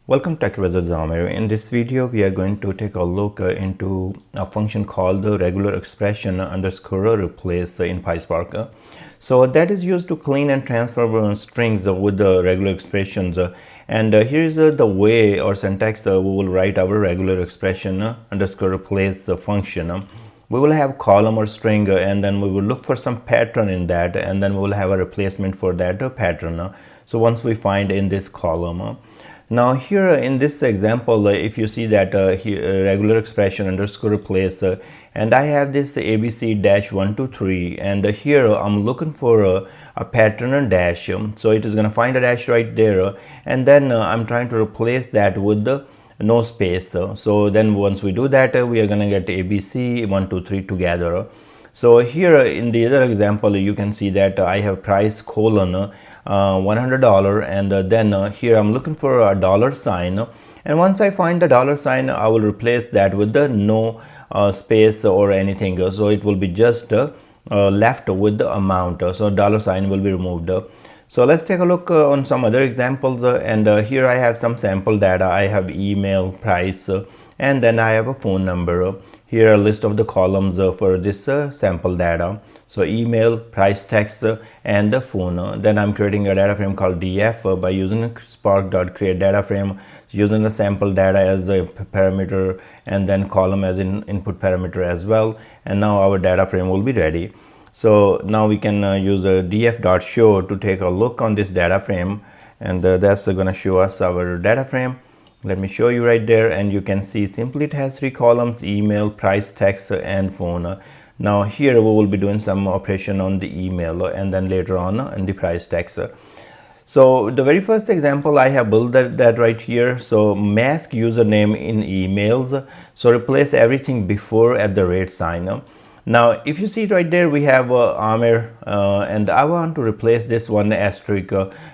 Welcome to Techbrothersit. In this video, we are going to take a look into a function called the regular expression underscore replace in PySpark. So that is used to clean and transfer strings with the regular expressions. And here is the way or syntax we will write our regular expression underscore replace function. We will have column or string and then we will look for some pattern in that, and then we will have a replacement for that pattern. So once we find in this column, now here in this example, if you see that here, regular expression underscore replace, and I have this abc-123, and here I'm looking for a pattern and dash. So it is going to find a dash right there, and then I'm trying to replace that with the no space. So then once we do that, we are going to get abc-123 together. So here in the other example, you can see that I have price colon $100, and then here I'm looking for a dollar sign, and once I find the dollar sign, I will replace that with the no space or anything. So it will be just left with the amount, so dollar sign will be removed. So let's take a look on some other examples, and here I have some sample data. I have email, price, and then I have a phone number. Here a list of the columns for this sample data. So email, price, text, and the phone. Then I'm creating a data frame called df by using spark.create data frame, using the sample data as a parameter and then column as an input parameter as well. And now our data frame will be ready. So now we can use a df.show to take a look on this data frame, and that's going to show us our data frame. Let me show you right there, and you can see simply it has 3 columns: email, price, text, and phone. Now here we will be doing some operation on the email and then later on in the price text. So the very first example I have built that right here. So mask username in emails. So replace everything before @ sign. Now if you see right there, we have Amir, and I want to replace this one asterisk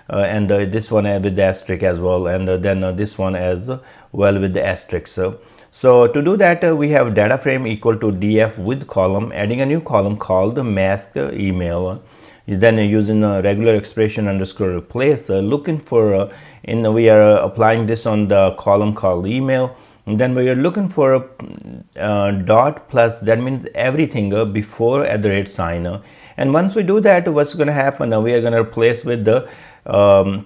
and this one with the asterisk as well, and then this one as well with the asterisk. So to do that, we have data frame equal to df with column, adding a new column called masked email. Then using a regular expression underscore replace, looking for we are applying this on the column called email. And then we are looking for a dot plus, that means everything before @ sign. And once we do that, what's going to happen? We are going to replace with the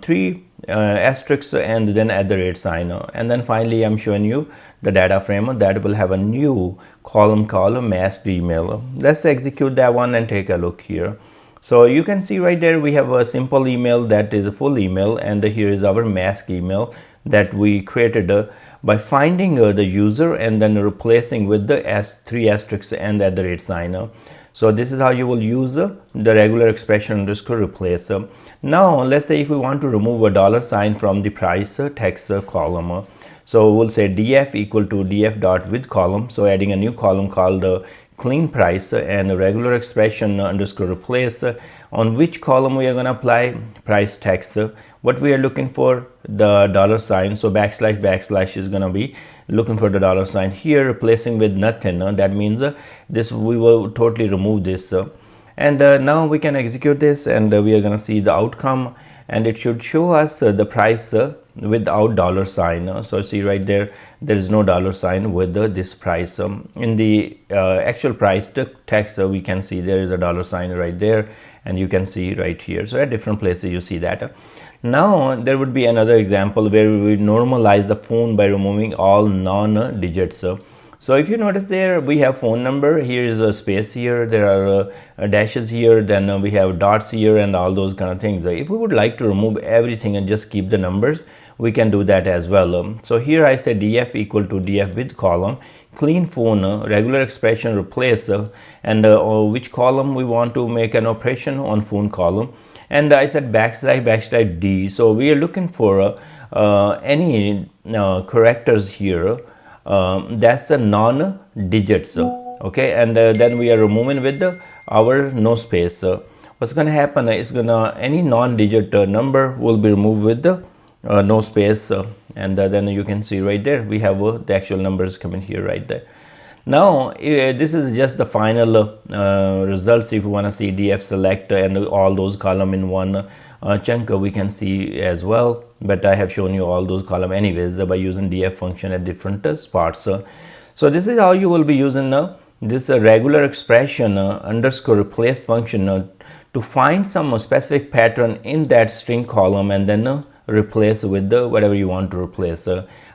3 asterisks and then @ sign. And then finally I'm showing you the data frame that will have a new column called masked email. Let's execute that one and take a look here. So you can see right there we have a simple email that is a full email, and here is our mask email that we created by finding the user and then replacing with the 3 asterisks and @ sign. So this is how you will use the regular expression underscore replace. Now let's say if we want to remove a dollar sign from the price text column. So we'll say df equal to df dot with column. So adding a new column called clean price and regular expression underscore replace. On which column we are going to apply price text. What we are looking for, the dollar sign. So backslash is going to be looking for the dollar sign here, replacing with nothing. That means this we will totally remove this. And now we can execute this, and we are going to see the outcome, and it should show us the price without dollar sign. So see right there, there is no dollar sign with this price. In the actual price text, we can see there is a dollar sign right there, and you can see right here. So at different places you see that. Now there would be another example where we would normalize the phone by removing all non-digits. So if you notice there, we have phone number, here is a space here, there are dashes here, then we have dots here and all those kind of things. If we would like to remove everything and just keep the numbers, we can do that as well. So here I say df equal to df with column, clean phone, regular expression replace, and which column we want to make an operation on phone column. And I said backslash d. So we are looking for any characters here. That's a non-digits, okay, and then we are removing with our no space. What's going to happen is any non-digit number will be removed with the no space, and then you can see right there we have the actual numbers coming here right there. Now this is just the final results. If you want to see df select and all those column in one chunk we can see as well, but I have shown you all those column anyways by using df function at different parts. So this is how you will be using this regular expression underscore replace function to find some specific pattern in that string column and then replace with whatever you want to replace.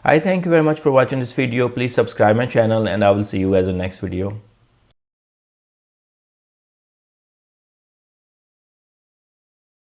I thank you very much for watching this video. Please subscribe my channel and I will see you as the next video.